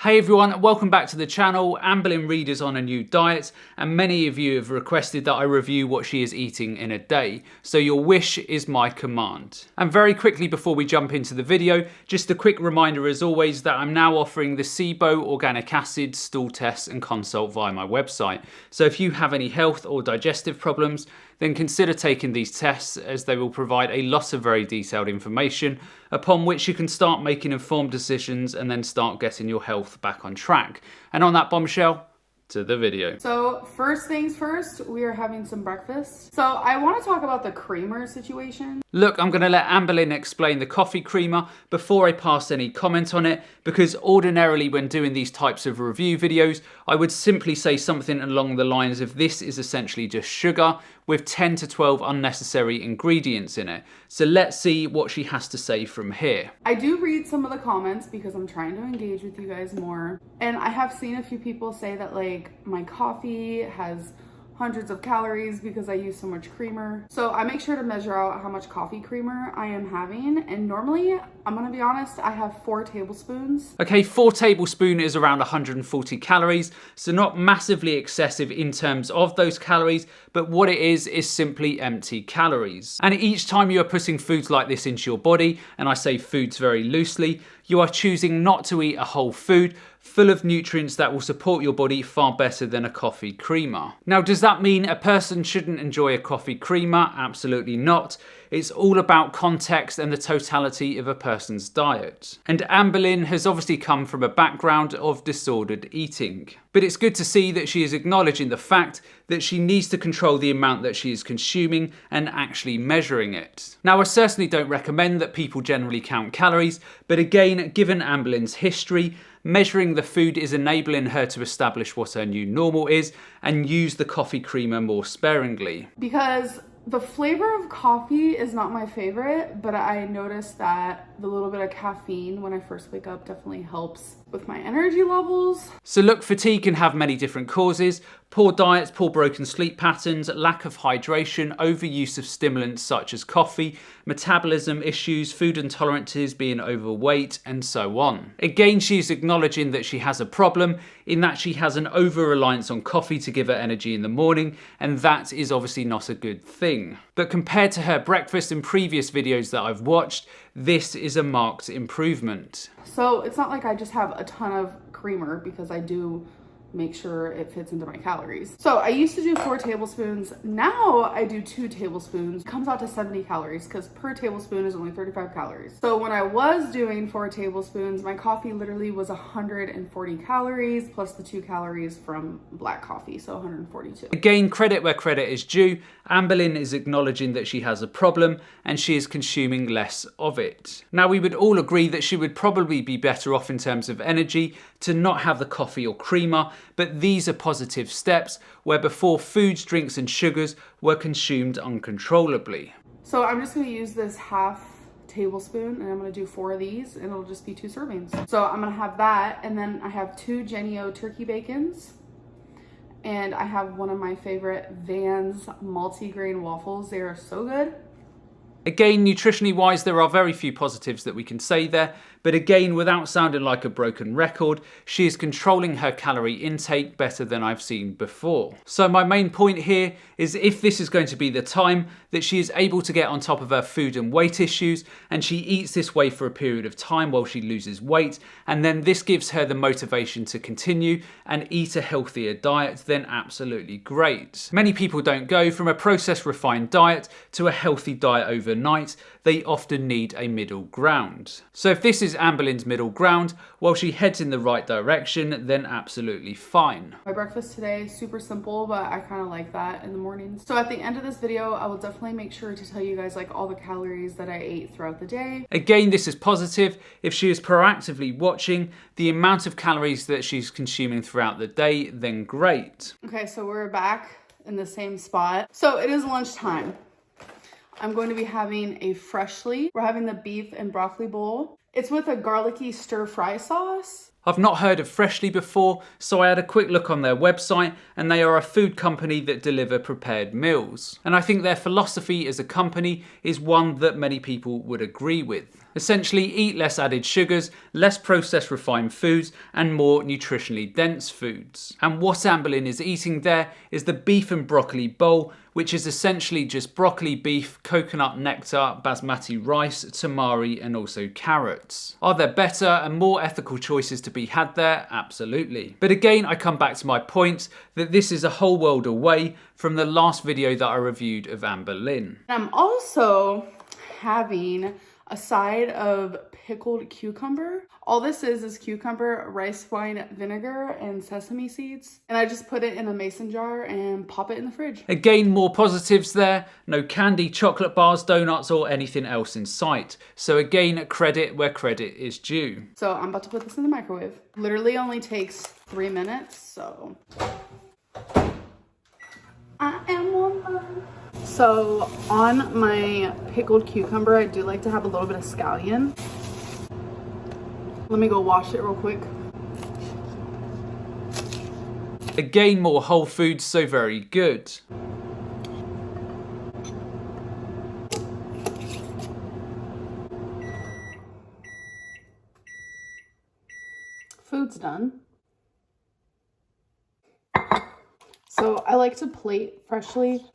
Hey everyone, welcome back to the channel. Amberlynn Reid is on a new diet and many of you have requested that I review what she is eating in a day. So your wish is my command. And very quickly before we jump into the video, just a quick reminder as always that I'm now offering the SIBO organic acid stool test and consult via my website. So if you have any health or digestive problems, then consider taking these tests as they will provide a lot of very detailed information upon which you can start making informed decisions and then start getting your health back on track. And on that bombshell, to the video. So first things first, we are having some breakfast. So I want to talk about the creamer situation. Look, I'm going to let Amberlynn explain the coffee creamer before I pass any comment on it, because ordinarily when doing these types of review videos, I would simply say something along the lines of this is essentially just sugar with 10 to 12 unnecessary ingredients in it. So let's see what she has to say from here. I do read some of the comments because I'm trying to engage with you guys more. And I have seen a few people say that like my coffee has hundreds of calories because I use so much creamer. So I make sure to measure out how much coffee creamer I am having. And normally, I'm gonna be honest, I have 4 tablespoons. Okay, 4 tablespoons is around 140 calories. So not massively excessive in terms of those calories, but what it is simply empty calories. And each time you are putting foods like this into your body, and I say foods very loosely, you are choosing not to eat a whole food full of nutrients that will support your body far better than a coffee creamer. Now, does that mean a person shouldn't enjoy a coffee creamer? Absolutely not. It's all about context and the totality of a person's diet. And Amberlynn has obviously come from a background of disordered eating. But it's good to see that she is acknowledging the fact that she needs to control the amount that she is consuming and actually measuring it. Now, I certainly don't recommend that people generally count calories, but again, given Amberlynn's history, measuring the food is enabling her to establish what her new normal is and use the coffee creamer more sparingly. Because the flavor of coffee is not my favorite, but I noticed that the little bit of caffeine when I first wake up definitely helps with my energy levels. So look, fatigue can have many different causes. Poor diets, poor broken sleep patterns, lack of hydration, overuse of stimulants such as coffee, metabolism issues, food intolerances, being overweight, and so on. Again, she's acknowledging that she has a problem in that she has an over-reliance on coffee to give her energy in the morning, and that is obviously not a good thing. But compared to her breakfast in previous videos that I've watched, this is a marked improvement. So it's not like I just have a ton of creamer because I do make sure it fits into my calories. So I used to do 4 tablespoons. Now I do 2 tablespoons. It comes out to 70 calories because per tablespoon is only 35 calories. So when I was doing 4 tablespoons, my coffee literally was 140 calories plus the 2 calories from black coffee, so 142. Again, credit where credit is due. Amberlynn is acknowledging that she has a problem and she is consuming less of it. Now, we would all agree that she would probably be better off in terms of energy to not have the coffee or creamer, but these are positive steps where before foods, drinks and sugars were consumed uncontrollably. So I'm just gonna use this half tablespoon and I'm gonna do 4 of these and it'll just be 2 servings. So I'm gonna have that, and then I have 2 Jennie-O turkey bacons, and I have one of my favorite Vans multi-grain waffles. They are so good. Again, nutritionally wise, there are very few positives that we can say there, but again, without sounding like a broken record, she is controlling her calorie intake better than I've seen before. So my main point here is if this is going to be the time that she is able to get on top of her food and weight issues, and she eats this way for a period of time while she loses weight, and then this gives her the motivation to continue and eat a healthier diet, then absolutely great. Many people don't go from a processed refined diet to a healthy diet overnight. They often need a middle ground. So if this is Amberlynn's middle ground, while she heads in the right direction, then absolutely fine. My breakfast today, super simple, but I kind of like that in the mornings. So at the end of this video, I will definitely make sure to tell you guys like all the calories that I ate throughout the day. Again, this is positive. If she is proactively watching the amount of calories that she's consuming throughout the day, then great. Okay, so we're back in the same spot. So it is lunchtime. I'm going to be having a Freshly. We're having the beef and broccoli bowl. It's with a garlicky stir fry sauce. I've not heard of Freshly before, so I had a quick look on their website, and they are a food company that deliver prepared meals. And I think their philosophy as a company is one that many people would agree with. Essentially, eat less added sugars, less processed refined foods, and more nutritionally dense foods. And what Amberlynn is eating there is the beef and broccoli bowl, which is essentially just broccoli, beef, coconut nectar, basmati rice, tamari, and also carrots. Are there better and more ethical choices to be had there? Absolutely. But again, I come back to my point that this is a whole world away from the last video that I reviewed of Amberlynn. I'm also having a side of pickled cucumber. All this is cucumber, rice wine vinegar, and sesame seeds. And I just put it in a mason jar and pop it in the fridge. Again, more positives there. No candy, chocolate bars, donuts, or anything else in sight. So again, credit where credit is due. So I'm about to put this in the microwave. Literally only takes 3 minutes, so. I am woman. So on my pickled cucumber, I do like to have a little bit of scallion. Let me go wash it real quick. Again, more whole foods, so very good. Food's done. So I like to plate freshly.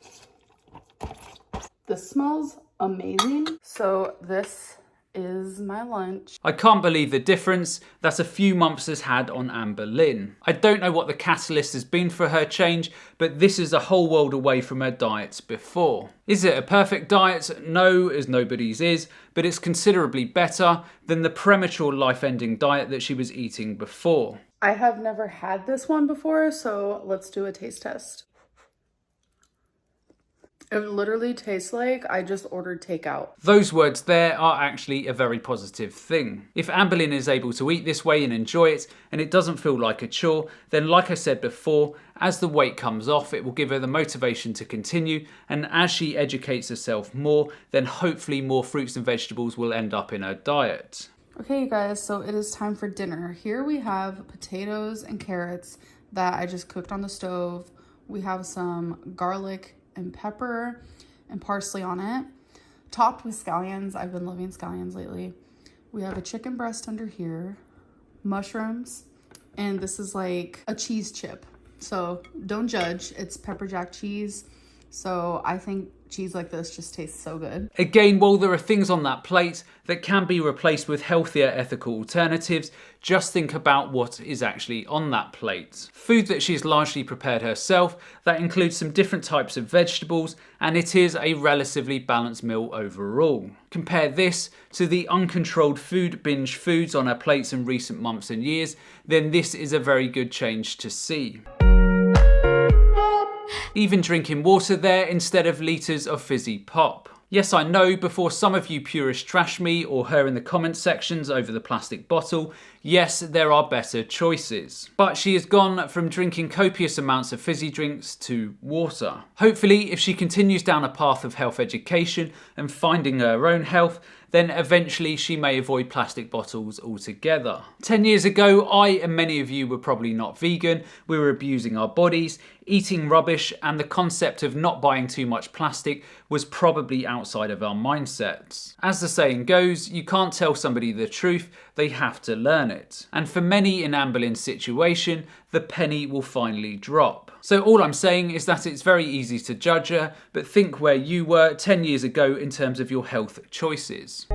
This smells amazing. So this is my lunch. I can't believe the difference that a few months has had on Amberlynn. I don't know what the catalyst has been for her change, but this is a whole world away from her diet before. Is it a perfect diet? No, as nobody's is, but it's considerably better than the premature life-ending diet that she was eating before. I have never had this one before, so let's do a taste test. It literally tastes like I just ordered takeout. Those words there are actually a very positive thing. If Amberlynn is able to eat this way and enjoy it, and it doesn't feel like a chore, then like I said before, as the weight comes off, it will give her the motivation to continue, and as she educates herself more, then hopefully more fruits and vegetables will end up in her diet. Okay, you guys, so it is time for dinner. Here we have potatoes and carrots that I just cooked on the stove. We have some garlic and pepper and parsley on it, topped with scallions. I've been loving scallions lately. We have a chicken breast under here, mushrooms, and this is like a cheese chip. So don't judge, it's pepper jack cheese. So I think cheese like this just tastes so good. Again, while there are things on that plate that can be replaced with healthier ethical alternatives, just think about what is actually on that plate. Food that she's largely prepared herself, that includes some different types of vegetables, and it is a relatively balanced meal overall. Compare this to the uncontrolled food binge foods on her plates in recent months and years, then this is a very good change to see. Even drinking water there instead of litres of fizzy pop. Yes, I know, before some of you purists trash me or her in the comment sections over the plastic bottle, yes, there are better choices. But she has gone from drinking copious amounts of fizzy drinks to water. Hopefully, if she continues down a path of health education and finding her own health, then eventually she may avoid plastic bottles altogether. 10 years ago, I and many of you were probably not vegan. We were abusing our bodies, eating rubbish, and the concept of not buying too much plastic was probably outside of our mindsets. As the saying goes, you can't tell somebody the truth, they have to learn it. And for many in Amberlynn's situation, the penny will finally drop. So all I'm saying is that it's very easy to judge her, but think where you were 10 years ago in terms of your health choices.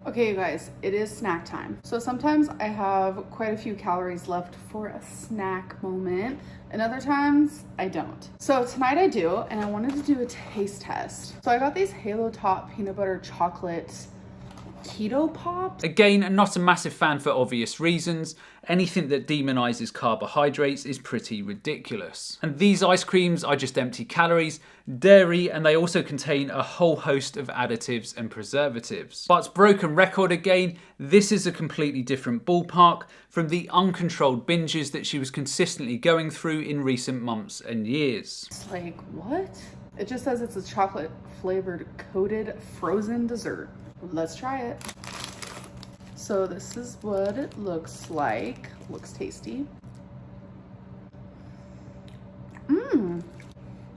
Okay, you guys, it is snack time. So sometimes I have quite a few calories left for a snack moment, and other times I don't. So tonight I do, and I wanted to do a taste test. So I got these Halo Top peanut butter chocolate keto pops. Again, not a massive fan for obvious reasons. Anything that demonizes carbohydrates is pretty ridiculous. And these ice creams are just empty calories, dairy, and they also contain a whole host of additives and preservatives. But broken record again, this is a completely different ballpark from the uncontrolled binges that she was consistently going through in recent months and years. It's like, what? It just says it's a chocolate flavored coated frozen dessert. Let's try it. So this is what it looks like. Looks tasty.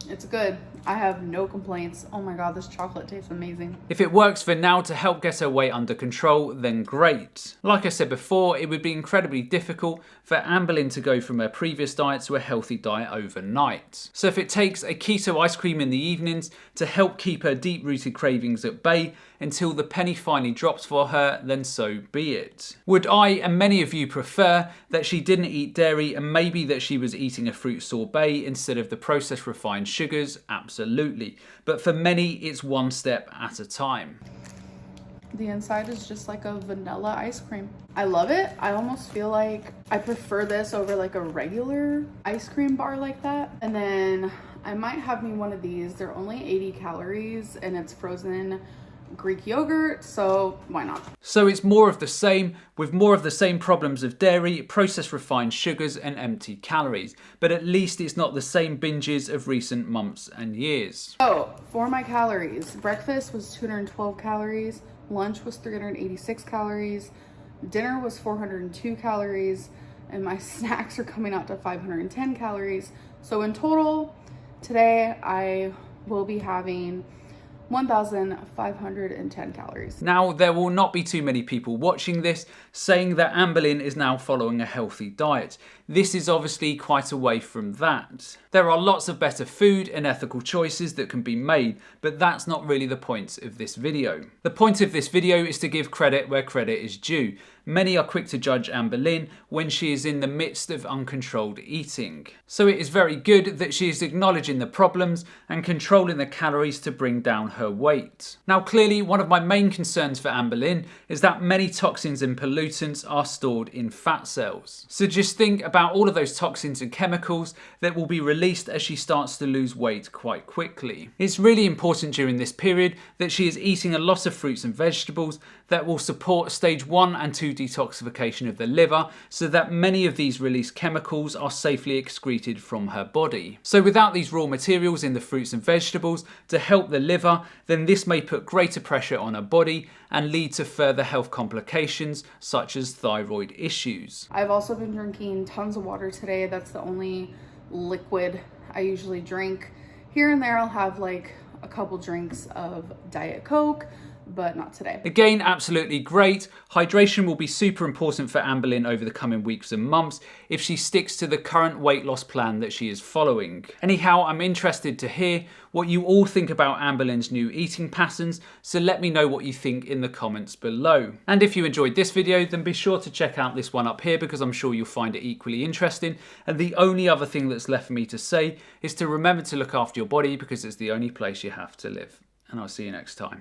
It's It's good. I have no complaints. Oh my god, this chocolate tastes amazing. If it works for now to help get her weight under control, then great. Like I said before, it would be incredibly difficult for Amberlynn to go from her previous diet to a healthy diet overnight. So if it takes a keto ice cream in the evenings to help keep her deep-rooted cravings at bay until the penny finally drops for her, then so be it. Would I and many of you prefer that she didn't eat dairy and maybe that she was eating a fruit sorbet instead of the processed refined sugars? Absolutely. But for many, it's one step at a time. The inside is just like a vanilla ice cream. I love it. I almost feel like I prefer this over like a regular ice cream bar like that. And then I might have me one of these. They're only 80 calories and it's frozen Greek yogurt, so why not? So it's more of the same, with more of the same problems of dairy, processed refined sugars and empty calories, but at least it's not the same binges of recent months and years. So for my calories, breakfast was 212 calories, lunch was 386 calories, dinner was 402 calories, and my snacks are coming out to 510 calories. So in total, today I will be having 1,510 calories. Now, there will not be too many people watching this saying that Amberlynn is now following a healthy diet. This is obviously quite away from that. There are lots of better food and ethical choices that can be made, but that's not really the point of this video. The point of this video is to give credit where credit is due. Many are quick to judge Amberlynn when she is in the midst of uncontrolled eating. So it is very good that she is acknowledging the problems and controlling the calories to bring down her weight. Now clearly one of my main concerns for Amberlynn is that many toxins and pollutants are stored in fat cells. So just think about all of those toxins and chemicals that will be released as she starts to lose weight quite quickly. It's really important during this period that she is eating a lot of fruits and vegetables that will support stage 1 and 2 detoxification of the liver so that many of these released chemicals are safely excreted from her body. So without these raw materials in the fruits and vegetables to help the liver, then this may put greater pressure on her body and lead to further health complications such as thyroid issues. I've also been drinking tons of water today. That's the only liquid I usually drink. Here and there I'll have like a couple drinks of Diet Coke, but not today. Again, absolutely great. Hydration will be super important for Amberlynn over the coming weeks and months if she sticks to the current weight loss plan that she is following. Anyhow, I'm interested to hear what you all think about Amberlynn's new eating patterns, so let me know what you think in the comments below. And if you enjoyed this video, then be sure to check out this one up here because I'm sure you'll find it equally interesting. And the only other thing that's left for me to say is to remember to look after your body because it's the only place you have to live. And I'll see you next time.